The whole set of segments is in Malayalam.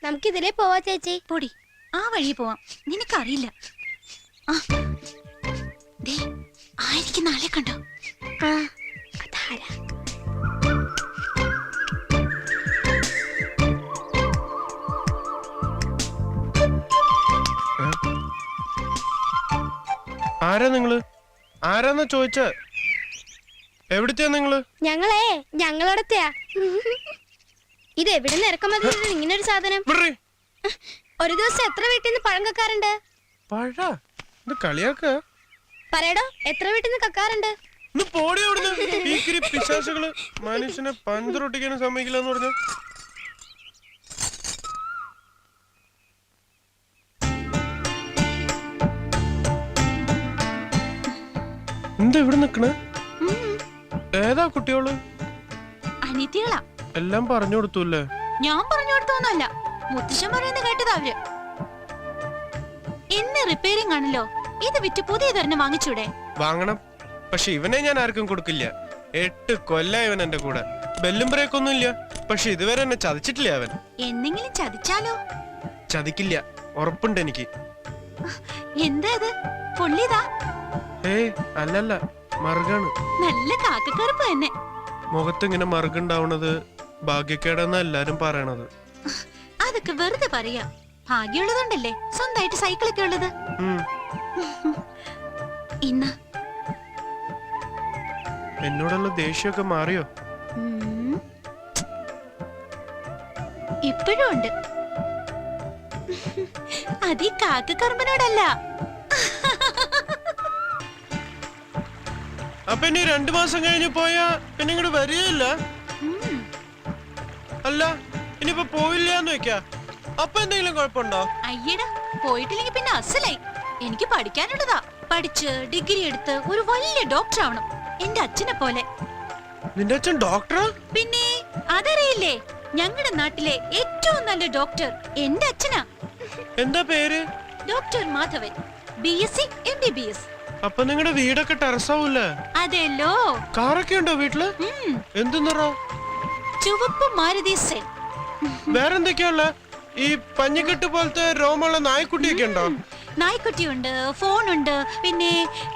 നമുക്ക് ഇതിലേ പോവാ ചേച്ചി. പൊടി ആ വഴി പോവാം. നിനക്കറിയില്ല. ആയിരിക്കും നാളെ കണ്ടോ? അതാരാ? ആരാ നിങ്ങള്? ആരാന്നാ ചോദിച്ച? എവിടത്തെയാ നിങ്ങള്? ഞങ്ങളടത്തെയാ. ഇത് എവിടെ നിന്ന് ഇറക്കുമതി ഇങ്ങനെ ഒരു സാധനം? ഒരു ദിവസം എത്ര വീട്ടിൽ നിന്ന് പഴം കക്കാറുണ്ട്? കളിയാക്ക പറയടോ, എത്ര വീട്ടിൽ നിന്ന് കക്കാറുണ്ട്? പിശാചുകള് മനുഷ്യനെ പഞ്ചറൊട്ടിക്കാനും സമ്മതിക്കില്ലെന്ന് പറഞ്ഞു. എന്താ ഇവിടെ നിക്കണേ? ഏതാ കുട്ടിയോള്? അനിയത്തികളാ. എല്ലാം പറഞ്ഞു കൊടുത്തൂല്ലേ? ഞാൻ പറഞ്ഞു കൊടുത്തോന്നല്ല, മുത്തശ്ശൻ പറയുന്ന കേട്ടതാ അവര്. എന്നെ റിപ്പയറിംഗ് ആണല്ലോ, ഇത് വിറ്റ് പുതിയതൊരെണ്ണം വാങ്ങിച്ചൂടെ? വാങ്ങണം, പക്ഷെ ഇവനെ ഞാൻ ആർക്കും കൊടുക്കില്ല. 8 കൊല്ലായി ഇവൻ എന്റെ കൂടെ. ബെല്ലും ബ്രേക്കൊന്നും ഇല്ല, പക്ഷെ ഇതുവരെ എന്നെ ചതിച്ചിട്ടില്ല അവൻ. എന്തെങ്കിലും ചതിച്ചാലോ? ചതിക്കില്ല, ഉറപ്പുണ്ട് എനിക്ക്. എന്താ ഇത്? പൊള്ളിയതാ? ഏയ് അല്ലല്ല, മറുകാണ്. നല്ല കാക്കക്കറുപ്പ് തന്നെ. മുഖത്തിങ്ങനെ മറുകുണ്ടാവണത് ഭാഗ്യക്കേടെന്നാ എല്ലാരും പറയണത്. അതൊക്കെ വെറുതെ പറയാ. ഭാഗ്യമുള്ളതുണ്ടല്ലേ സ്വന്തമായിട്ട് സൈക്കിളൊക്കെ ഉള്ളത്. ഇന്ന എന്നോടുള്ള ദേഷ്യമൊക്കെ മാറിയോ? ഇപ്പോഴും ഉണ്ട്. അതീ കാക്കക്കറുമ്പനോടല്ല. അപ്പൊ ഇനി 2 മാസം കഴിഞ്ഞ് പോയാ പിന്നെ ഇങ്ങോട്ട് വരികയില്ല? അല്ല, ഇനിയിപ്പോ പോയില്ലാന്ന് വെക്കാ, അപ്പൊ എന്തെങ്കിലും കുഴപ്പമുണ്ടോ? അയ്യടാ, പോയിട്ടില്ലെങ്കിൽ പിന്നെ അസലായി. എനിക്ക് പഠിക്കാനുള്ളതാ. പഠിച്ച് ഡിഗ്രി എടുത്ത് ഒരു വലിയ ഡോക്ടർ ആവണം, എന്റെ അച്ഛനെ പോലെ. നിന്റെ അച്ഛൻ ഡോക്ടറാ? പിന്നെ അതറിയില്ലേ, ഞങ്ങളുടെ നാട്ടിലെ ഏറ്റവും നല്ല ഡോക്ടർ എന്റെ അച്ഛനാ. എന്താ പേര്? Doctor Madhavan, BSc MBBS. അപ്പൊ നിങ്ങളുടെ വീടൊക്കെ ടെറസാവൂല്ലേ? അതെല്ലോ. കാറൊക്കെ ഉണ്ടോ വീട്ടില്? എന്ത് നിറ? ചുവപ്പ് മാരുതി സെൻ. വേറെന്തൊക്കെയുള്ള ഈ പഞ്ഞിക്കെട്ട് പോലത്തെ രോമുള്ള നായ്ക്കുട്ടിയൊക്കെ ഉണ്ടോ? നായ്ക്കുട്ടിയുണ്ട്, ഫോണുണ്ട്, പിന്നെ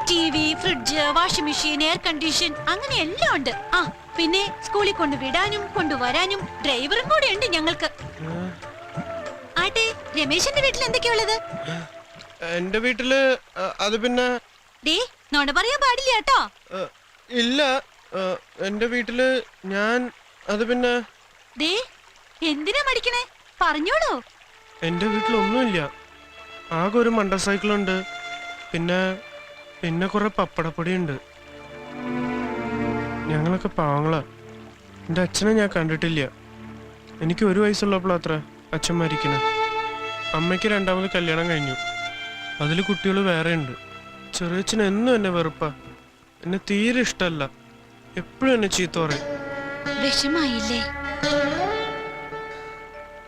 TV, fridge, washing machine, air condition, അങ്ങനെ എല്ലാം ഉണ്ട്. ആ പിന്നെ സ്കൂളിൽ കൊണ്ടുവിടാനും കൊണ്ടുവരാനും ഡ്രൈവറും കൂടെ ഉണ്ട് ഞങ്ങൾക്ക്. ആട്ടെ, രമേശന്റെ വീട്ടിൽ എന്തൊക്കെയുള്ളത്? എന്റെ വീട്ടില് അത് പിന്നെ നോണ പറയാൻ പാടില്ല കേട്ടോ. ഇല്ല, എന്റെ വീട്ടില് ഞാൻ അത് പിന്നെ. എന്തിനാ മടിക്കണേ? പറഞ്ഞോളൂ. എന്റെ വീട്ടിലൊന്നുമില്ല, ആകെ ഒരു മണ്ട സൈക്കിളുണ്ട്, പിന്നെ പിന്നെ കുറെ പപ്പടപ്പൊടി ഉണ്ട്. ഞങ്ങളൊക്കെ പാവങ്ങളാ. എന്റെ അച്ഛനെ ഞാൻ കണ്ടിട്ടില്ല. എനിക്ക് 1 വയസ്സുള്ളപ്പോഴത്ര അച്ഛൻ മരിക്കണേ. അമ്മയ്ക്ക് 2ാമത് കല്യാണം കഴിഞ്ഞു. അതിൽ കുട്ടികൾ വേറെ ഉണ്ട്. ചെറിയച്ഛൻ എന്നും എന്നെ വെറുപ്പാ. എന്നെ തീരെ ഇഷ്ടല്ല, എപ്പോഴും എന്നെ ചീത്ത പറയും. വിഷമായില്ലേ?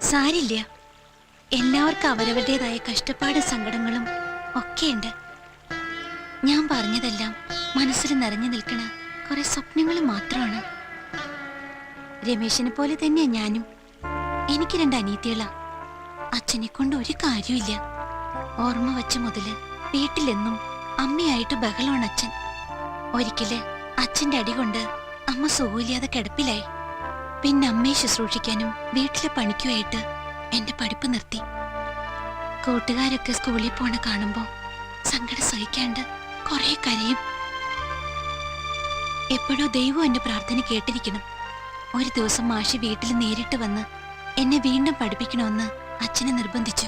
സാരില്ല, എല്ലാവർക്കും അവരവരുടേതായ കഷ്ടപ്പാടും സങ്കടങ്ങളും ഒക്കെയുണ്ട്. ഞാൻ പറഞ്ഞതെല്ലാം മനസ്സിൽ നിറഞ്ഞു നിൽക്കണ കുറെ സ്വപ്നങ്ങൾ മാത്രമാണ്. രമേശിനെ പോലെ തന്നെയാ ഞാനും. എനിക്ക് 2 അനിയത്തികളാ. അച്ഛനെ കൊണ്ട് ഒരു കാര്യമില്ല. ഓർമ്മ വച്ച മുതല് വീട്ടിലെന്നും അമ്മയായിട്ട് ബഹളമാണ് അച്ഛൻ. ഒരിക്കല് അച്ഛന്റെ അടി കൊണ്ട് അമ്മ സുഖമില്ലാതെ കിടപ്പിലായി. പിന്നെ അമ്മയെ ശുശ്രൂഷിക്കാനും വീട്ടിലെ പണിക്കുമായിട്ട് എന്റെ പഠിപ്പ് നിർത്തി. കൂട്ടുകാരൊക്കെ സ്കൂളിൽ പോണ കാണുമ്പോ സങ്കടം സഹിക്കാണ്ട് കുറെ കരയും. എപ്പോഴോ ദൈവം എന്റെ പ്രാർത്ഥന കേട്ടിരിക്കണം. ഒരു ദിവസം മാഷി വീട്ടിൽ നേരിട്ട് വന്ന് എന്നെ വീണ്ടും പഠിപ്പിക്കണമെന്ന് അച്ഛനെ നിർബന്ധിച്ചു.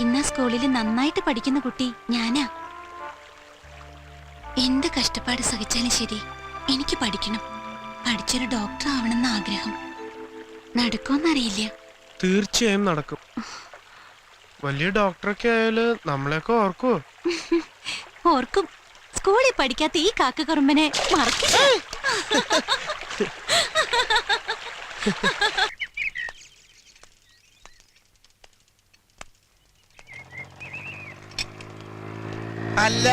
ഇന്ന സ്കൂളിൽ നന്നായിട്ട് പഠിക്കുന്ന കുട്ടി ഞാനാ. എന്ത് കഷ്ടപ്പാട് സഹിച്ചാലും ശരി, എനിക്ക് പഠിക്കണം. പഠിച്ചൊരു ഡോക്ടർ ആവണമെന്ന ആഗ്രഹം. നടക്കുമെന്നറിയില്ല. തീർച്ചയായും നടക്കും. വലിയ ഡോക്ടറൊക്കെ ആയാല് നമ്മളെയൊക്കെ ഓർക്കുവോ? ഓർക്കും. സ്കൂളിൽ പഠിക്കാത്ത ഈ കാക്കക്കറുമ്പനെ മറക്കില്ല. അല്ല,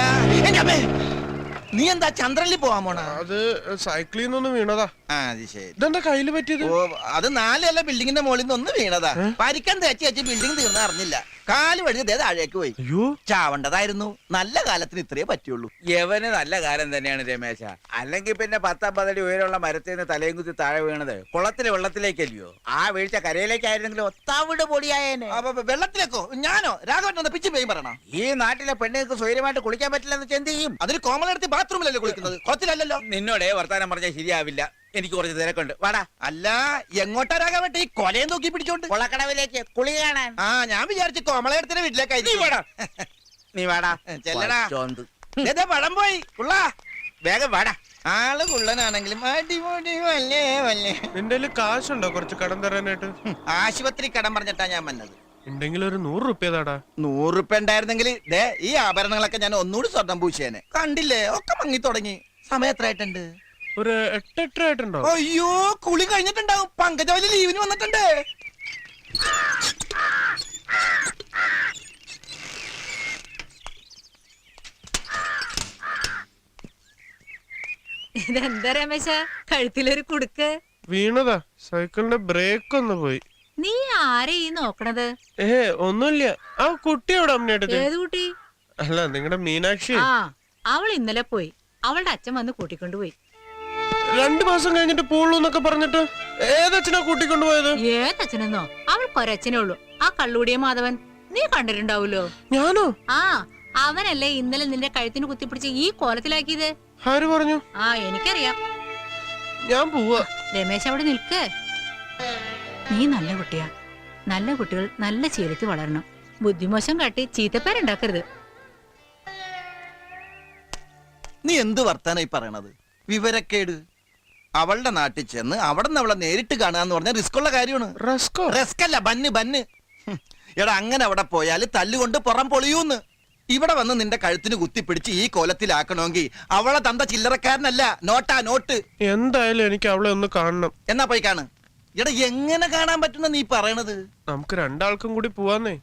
നീ എന്താ ചന്ദ്രനിൽ പോവാൻ പോണ? അത് സൈക്കിളിൽ നിന്നൊന്ന് വീണതാ. അത് ശരി. ഇതെന്താ കയ്യില് പറ്റിയത്? ഓ, അത് 4 നില ബിൽഡിങ്ങിന്റെ മുകളിൽ നിന്ന് ഒന്ന് വീണതാ. പരിക്കാൻ തേച്ച് ബിൽഡിംഗ് തീർന്ന അറിഞ്ഞില്ല. കാല് വഴി താഴേക്ക് പോയി. അയ്യോ, ചാവണ്ടതായിരുന്നു. നല്ല കാലത്തിന് ഇത്രയേ പറ്റുള്ളൂ. യവന് നല്ല കാലം തന്നെയാണ് രമേശ. അല്ലെങ്കിൽ പിന്നെ 10-50 അടി ഉയരമുള്ള മരത്തിൽ നിന്ന് തലയും കുത്തി താഴെ വീണത് കുളത്തിലെ വെള്ളത്തിലേക്കല്ലയോ? ആ വീഴ്ച കരയിലേക്കായിരുന്നെങ്കിൽ ഒത്താവിട് പൊടിയായേനെ. വെള്ളത്തിലേക്കോ? ഞാനോ? രാഘവൻ പിച്ച് പേയും പറയണം. ഈ നാട്ടിലെ പെണ്ണുങ്ങൾക്ക് സ്വൈര്യമായിട്ട് കുളിക്കാൻ പറ്റില്ലെന്ന് എന്ത് ചെയ്യും? അതിന് കോമളെടുത്ത് ബാത്റൂമിലല്ലേ കുളിക്കുന്നത്, കുളത്തിലല്ലല്ലോ. നിന്നോടെ വർത്താനം പറഞ്ഞാൽ ശരിയാവില്ല. എനിക്ക് കുറച്ച് തിരക്കുണ്ട്. വാടാ. അല്ല, എങ്ങോട്ടാ രാഘവട്ടെ ഈ കൊലയും തൂക്കി പിടിച്ചോണ്ട്? കൊളക്കടവിലേക്ക് കുളി കാണാൻ. ഞാൻ വിചാരിച്ചു കോമളെടുത്തിന്റെ വീട്ടിലേക്കായി. നീ വാടാ. ചെല്ലടാ. ചോന്ത്. പഴം പോയി ഉള്ള വേഗം വാടാ. ആള് കുള്ളനാണെങ്കിലും അടിപൊളി വല്ലേ വല്ലേ. നിന്റെ കയ്യില് കാശുണ്ടോ കുറച്ച് കടം തരാനായിട്ട്? ആശുപത്രി കടം പറഞ്ഞിട്ടാ ഞാൻ വന്നത്. ഉണ്ടെങ്കിൽ ഒരു 100 റുപ്യ താടാ. 100 റുപ്യ ഉണ്ടായിരുന്നെങ്കിൽ ഈ ആഭരണങ്ങളൊക്കെ ഞാൻ ഒന്നുകൂടി സ്വർണം പൂശേനെ. കണ്ടില്ലേ, ഒക്കെ മങ്ങി തുടങ്ങി. സമയം എത്രയായിട്ടുണ്ട്? ഒരു 8-8 ആയിട്ടുണ്ടോ? അയ്യോ, കുളി കഴിഞ്ഞിട്ടുണ്ടാവും. പങ്കജവലി ലീവിന് വന്നിട്ടുണ്ട്. ഇതെന്താ രമേശ, കഴുത്തിലൊരു കുടുക്ക്? വീണതാ, സൈക്കിളിന്റെ ബ്രേക്ക് ഒന്ന് പോയി. നീ ആരെ ഈ നോക്കണത്? ഒന്നുമില്ല. ആ കുട്ടി എവിടെ അമ്മയുടെ? ഏത് കുട്ടി? അല്ല, നിങ്ങളുടെ മീനാക്ഷി. ആ, അവൾ ഇന്നലെ പോയി. അവളുടെ അച്ഛൻ വന്ന് കൂട്ടിക്കൊണ്ടുപോയി. 2 മാസം കഴിഞ്ഞിട്ട് പോളൂ എന്നൊക്കെ പറഞ്ഞിട്ട് ഏതച്ഛനാ കൂട്ടിക്കൊണ്ടുപോയത്? ഏതച്ഛനെന്നോ? അവൾക്കൊരച്ഛനേ ഉള്ളൂ, ആ കള്ളൂടിയ മാധവൻ. നീ കണ്ടിട്ടുണ്ടാവൂലോ. ഞാനോ? ആ, അവനല്ലേ ഇന്നലെ നിന്റെ കഴുത്തിന് കുത്തിപ്പിടിച്ച് ഈ കോലത്തിലാക്കിയത്. ആര് പറഞ്ഞു? ആ, എനിക്കറിയാം. ഞാൻ പോവാ. രമേശ് അവിടെ നിൽക്ക്. നീ നല്ല കുട്ടിയാ. നല്ല കുട്ടികൾ നല്ല ശീലത്തിൽ വളരണം. ബുദ്ധിമോശം കാട്ടി ചീത്തപ്പേരുണ്ടാക്കരുത്. നീ എന്ത് വർത്താനായി പറയണത്? വിവരക്കേട്. അവളുടെ നാട്ടിൽ ചെന്ന് അവിടെ നിന്ന് അവളെ നേരിട്ട് കാണുക എന്ന് പറഞ്ഞാൽ റിസ്ക് ഉള്ള കാര്യമാണ്. റിസ്ക് അല്ല, ബന്ന്. എടാ, അങ്ങനെ അവിടെ പോയാൽ തല്ലുകൊണ്ട് പുറം പൊളിയൂന്ന്. ഇവിടെ വന്ന് നിന്റെ കഴുത്തിന് കുത്തിപ്പിടിച്ച് ഈ കോലത്തിലാക്കണമെങ്കിൽ അവളെ തന്ത ചില്ലറക്കാരനല്ല, നോട്ടാ നോട്ട്. എന്തായാലും എനിക്ക് അവളെ ഒന്ന് കാണണം. എന്നാ പോയി കാണ്. എടാ, എങ്ങനെ കാണാൻ പറ്റുന്ന നീ പറയണത്? നമുക്ക് 2 ആൾക്കും കൂടി പോവാന്നേ.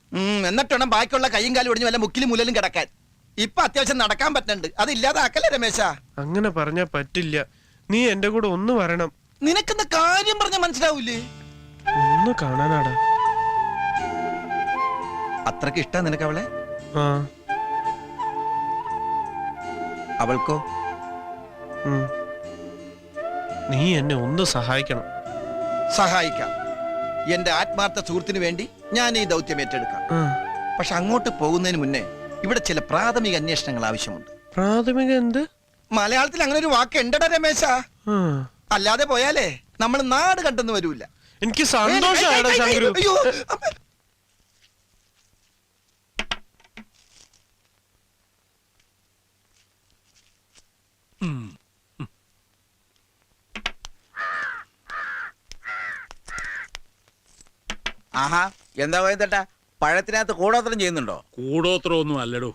എന്നിട്ട് വേണം ബാക്കിയുള്ള കൈയും കാലും ഒടിഞ്ഞ് വല്ല മുക്കിലും മുലലും കിടക്കാൻ. ഇപ്പൊ അത്യാവശ്യം നടക്കാൻ പറ്റുന്നുണ്ട്, അത് ഇല്ലാതാക്കല്ലേ രമേശ? അങ്ങനെ പറഞ്ഞാ പറ്റില്ല. നീ എന്റെ കൂടെ ഒന്ന് വരണം. നിനക്കെന്താ കാര്യം പറഞ്ഞാ മനസ്സിലാവൂലേ? ഒന്ന് കാണാനാടാ. അത്രക്ക് ഇഷ്ടാ നിനക്ക് അവളെ? ആ. അവൾക്കോ? നീ എന്നെ ഒന്ന് സഹായിക്കണം. സഹായിക്കാം. എന്റെ ആത്മാർത്ഥ സുഹൃത്തിന് വേണ്ടി ഞാൻ ഈ ദൗത്യം ഏറ്റെടുക്കാം. പക്ഷെ അങ്ങോട്ട് പോകുന്നതിന് മുന്നേ ഇവിടെ ചില പ്രാഥമിക അന്വേഷണങ്ങൾ ആവശ്യമുണ്ട്. പ്രാഥമിക എന്ത്? മലയാളത്തിൽ അങ്ങനെ ഒരു വാക്ക് ഉണ്ടടാ രമേശ. അല്ലാതെ പോയാലേ നമ്മൾ നാട് കണ്ടെന്ന് വരൂല. എനിക്ക് സന്തോഷാടാ ശങ്കരു. അയ്യോ, ആഹാ, എന്താ പോയതട്ടാ? പഴത്തിനകത്ത് കൂടോത്രം ചെയ്യുന്നുണ്ടോ? കൂടോത്രമൊന്നും അല്ലടോ.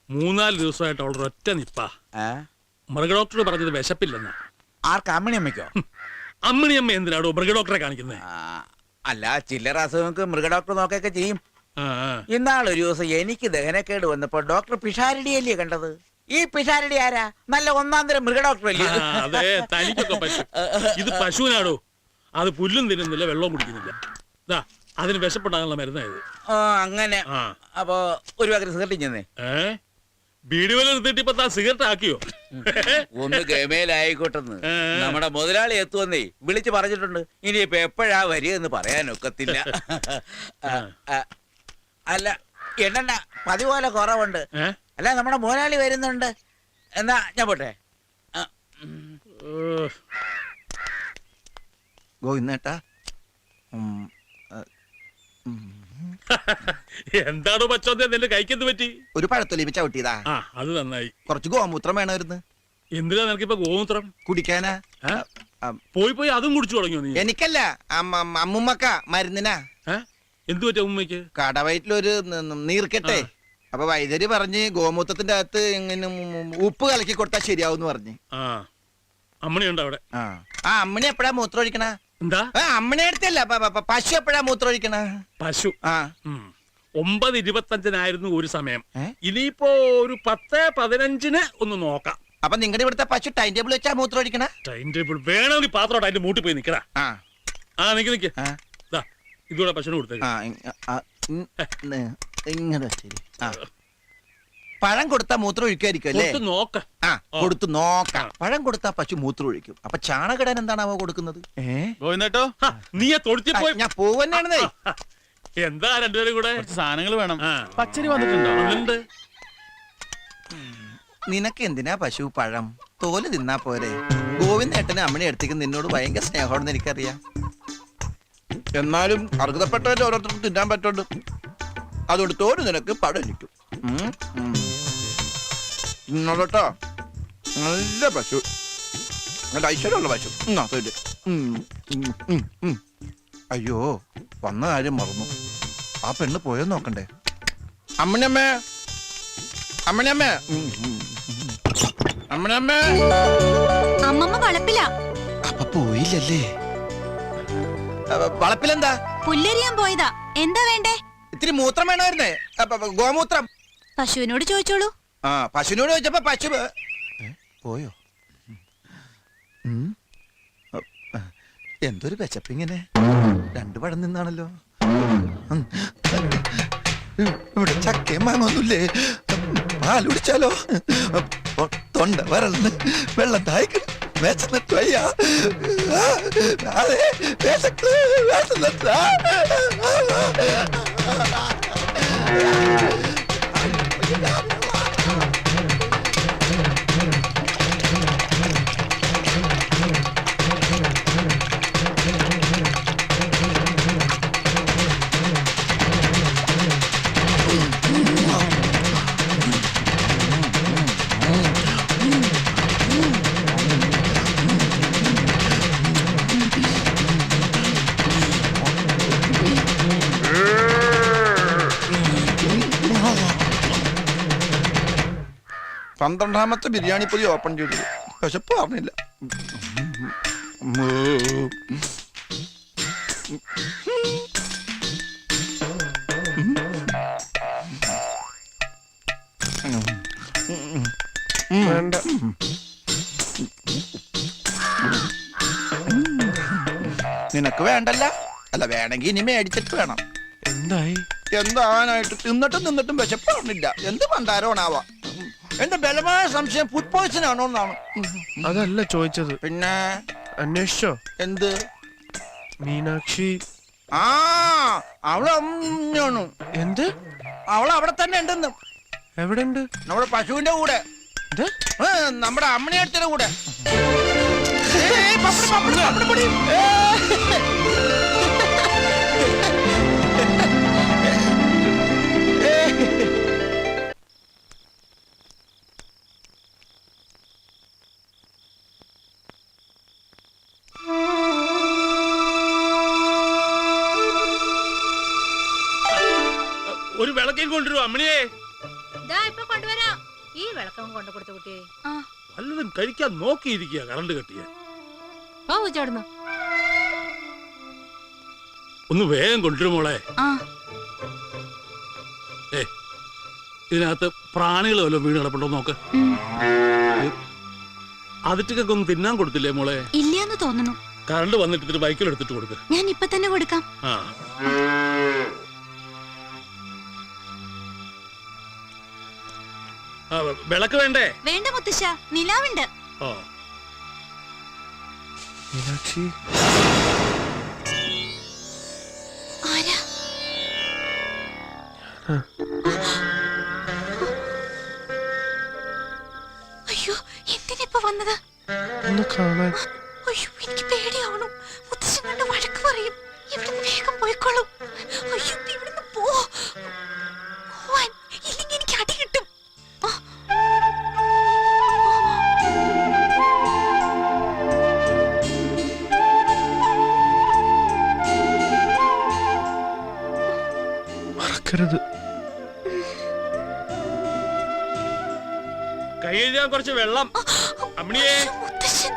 3-4 ദിവസമായിട്ട് അവൾ ഒറ്റ നിപ്പാ. മൃഗഡോക്ടർ പറഞ്ഞത് വിശപ്പില്ലെന്നാ. ആർക്ക്? അമ്മിണിയമ്മയ്ക്കോ? അമ്മിണിയമ്മ എന്തിനാടോ മൃഗഡോക്ടറെ കാണിക്കുന്നത്? അല്ല, ചില്ലറ അസുഖങ്ങൾക്ക് മൃഗഡോക്ടർ നോക്കൊക്കെ ചെയ്യും. ഇന്നാളൊരു ദിവസം എനിക്ക് ദഹനക്കേട് വന്നപ്പോ ഡോക്ടർ പിഷാരടിയല്ലേ കണ്ടത്. ഈ പിഷാരടി ആരാ? നല്ല 1-ാം തരം മൃഗഡോക്ടർ അല്ലേ? അതെ, തനിക്കൊക്കെ പറ്റും. ഇത് പശുവിനാടോ. അത് പുല്ലും തിന്നുന്നില്ല, വെള്ളവും കുടിക്കുന്നില്ല. അതിന് വിശപ്പുണ്ടാകാനുള്ള മരുന്നായത്. അങ്ങനെ. അപ്പൊ ഒരു പകരം സിഗരറ്റ് ചെന്നേ. ബീഡി വല നിർത്തിയിട്ട് ഇപ്പൊ താൻ സിഗരറ്റ് ആക്കിയോ? ഒന്ന് ഗമയിലായിക്കോട്ടെന്ന് നമ്മുടെ മുതലാളി എത്തുവന്നേ വിളിച്ചു പറഞ്ഞിട്ടുണ്ട്. ഇനിയിപ്പൊ എപ്പോഴാ വരികയെന്ന് പറയാനൊക്കത്തില്ല. അല്ല, എണ്ണ പതിപോലെ കുറവുണ്ട്. അല്ല, നമ്മുടെ മുതലാളി വരുന്നുണ്ട്. എന്നാ ഞാൻ പോട്ടെ. ഗോവിന്ദേട്ടാ, എന്താണോ പച്ചോന്തേ നിന്റെ കൈക്കെന്ത് പറ്റി? ഒരു പഴത്തൊലി ചവിട്ടിയതാ. അത് നന്നായി. കുറച്ച് ഗോമൂത്രം വേണമായിരുന്നു. എന്തിനാ നിനക്കിപ്പോ ഗോമൂത്രം? കുടിക്കാനാ. പോയി അതും കുടിച്ചു തുടങ്ങിയോ നീ? എനിക്കല്ല, അമ്മുമ്മക്ക മരുന്നിനാ. എന്തു പറ്റി അമ്മയ്ക്ക്? കടവയറ്റിലൊരു നീർക്കെട്ടെ. അപ്പൊ വൈദ്യര് പറഞ്ഞ് ഗോമൂത്രത്തിന്റെ അകത്ത് ഇങ്ങനെ ഉപ്പ് കലക്കി കൊടുത്താൽ ശരിയാവും പറഞ്ഞ്. അമ്മണിയുണ്ടോ അവിടെ? അമ്മണി എപ്പോഴാ മൂത്രം ഒഴിക്കണ? എന്താ? അമ്മണി അടുത്തല്ല, പശു എപ്പോഴാ മൂത്രം ഒഴിക്കണ? പശു 9:25 ഒരു സമയം. ഇനിയിപ്പോ ഒരു 10:15 ഒന്ന് നോക്കാം. അപ്പൊ നിങ്ങളുടെ ഇവിടുത്തെ പശു ടൈം ടേബിൾ വെച്ചാ മൂത്രം ഒഴിക്കണ? ടൈം ടേബിൾ വേണമെങ്കിൽ പാത്രം അതിന്റെ മൂട്ടി പോയി നിക്കടാ. ആ ആ നിക്ക് ആ. ദാ ഇതൂടെ പശുവിന് കൊടുത്തേക്ക്. ആ, ഇങ്ങനെ വെച്ചേര്. ആ. പഴം കൊടുത്താ മൂത്രം ഒഴിക്കുമായിരിക്കും അല്ലേ? കൊടുത്ത് നോക്ക. ആ കൊടുത്തു നോക്കാം. പഴം കൊടുത്താ പശു മൂത്രം ഒഴിക്കും. അപ്പൊ ചാണകിടാൻ എന്താണാവോ കൊടുക്കുന്നത്? ഗോവിന്ദേട്ടോ ഹ, നീ ആ തൊഴുത്തിൽ പോയി. ഞാൻ പോവന്നെയാണെന്നേ. എന്താ രണ്ടുപേരും കൂടെ? കുറച്ച് സാധനങ്ങൾ വേണം. ആ. പച്ചരി വന്നിട്ടുണ്ടോ? അതുണ്ട്. നിനക്ക് എന്തിനാ പശു പഴം? തോല് തിന്നാ പോരെ. ഗോവിന്ദേട്ടന് അമ്മണി അടുത്തേക്ക് നിന്നോട് ഭയങ്കര സ്നേഹമാണെന്ന് എനിക്കറിയാം. എന്നാലും അർഹതപ്പെട്ടവരെ ഓരോരുത്തർക്കും തിന്നാൻ പറ്റുണ്ട്. അതുകൊണ്ട് തോല് നിനക്ക് പഴം എനിക്കും. ഇന്നോട്ടോ നല്ല പശു, നല്ല ഐശ്വര്യമുള്ള പശു. അയ്യോ വന്ന കാര്യം മറന്നു. ആ പെണ്ണ് പോയോ നോക്കണ്ടേ? അമ്മണിയമ്മേ, അമ്മണിയമ്മേ, അമ്മണിയമ്മേ. അമ്മമ്മ വളപ്പില അപ്പൊ പോയില്ലല്ലേ? വളപ്പിലെന്താ? പുല്ലരിയാൻ പോയതാ. എന്താ വേണ്ടേ? ഇത്തിരി മൂത്രം വേണമായിരുന്നേ. ഗോമൂത്രം. പശുവിനോട് ചോദിച്ചോളൂ. ആ പശുവിനോട് ചോദിച്ചപ്പോ പശു പോയോ? എന്തൊരു വിശപ്പിങ്ങനെ. രണ്ടു പഴം നിന്നാണല്ലോ. ഇവിടെ ചക്കയും മാങ്ങൊന്നുമില്ലേ? പാൽ കുടിച്ചാലോ? തൊണ്ട വരൾന്ന് വെള്ളം തായ്ക്കണം. വിശന്നിട്ട് വയ്യ. അതെ വിശന്നിട്ട്. പന്ത്രണ്ടാമത്തെ ബിരിയാണി പൊതി ഓപ്പൺ ചെയ്തു. വിശപ്പ് പറഞ്ഞില്ല. വേണ്ട. നിനക്ക് വേണ്ടല്ല. അല്ല വേണമെങ്കിൽ ഇനി മേടിച്ചിട്ട് വേണം. എന്തായി? എന്താനായിട്ട് തിന്നിട്ടും വിശപ്പ് പറഞ്ഞില്ല. എന്ത് പണ്ടാരോണാവാ. എന്റെ ബലമായ സംശയം ഫുഡ് പോയ്സൺ ആണോ എന്നാണ്. അതല്ല ചോദിച്ചത്. പിന്നെ അന്വേഷിച്ചോ? എന്ത്? മീനാക്ഷി. ആ അവള് അമ്മയാണ്. എന്ത്? അവൾ അവിടെ തന്നെ ഉണ്ടെന്ന്. എവിടെ ഉണ്ട്? നമ്മുടെ പശുവിന്റെ കൂടെ. ഇത്? നമ്മുടെ അമ്മണിയടുത്തിന്റെ കൂടെ. ഒരു വിളക്കേം കൊണ്ടുവരും അമ്മണിയെ. കൊണ്ടുവരാം. ഈ വിളക്കം കൊണ്ടു കൊടുത്ത കുട്ടിയെ വല്ലതും കഴിക്കാൻ നോക്കിയിരിക്കുക. കറണ്ട് കെട്ടിയ ചേർന്നു. ഒന്ന് വേഗം കൊണ്ടുവരും മോളെ. ഇതിനകത്ത് പ്രാണികൾ വല്ലതും വീണ് കിടപ്പുണ്ടോ നോക്ക്. അതിട്ടൊക്കെ ഒന്നും തിന്നാൻ കൊടുത്തില്ലേ മോളെ? ഇല്ലാന്ന് തോന്നുന്നു. കറണ്ട് വന്നിട്ട് ബൈക്കിൽ എടുത്തിട്ട് കൊടുക്ക. ഞാൻ ഇപ്പൊ തന്നെ കൊടുക്കാം. വിളക്ക് വേണ്ടേ? വേണ്ട മുത്തശ്ശ, നിലാവുണ്ട്. മീനാക്ഷി. ആരാ? അയ്യോ എന്തിനിപ്പോ വന്നത്? ഒന്ന് കാണാൻ. അയ്യോ എനിക്ക് പേടിയാവണം. മുത്തശ്ശൻ കണ്ട് വഴക്ക് പറയും. ഇവിടുന്ന് വേഗം പോയിക്കോളൂ. അയ്യോ ഇവിടുന്ന് പോവാൻ. ഇല്ലെങ്കിൽ എനിക്ക് അടി കിട്ടും. മറക്കരുത്. കൈ എഴുതാൻ കുറച്ച് വെള്ളം അമ്മണിയെ. മുത്തശ്ശൻ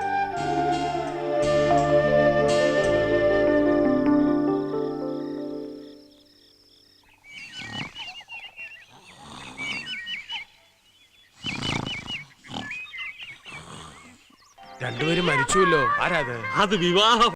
രണ്ടുപേരും മരിച്ചുല്ലോ. ആരാത്? അത് വിവാഹ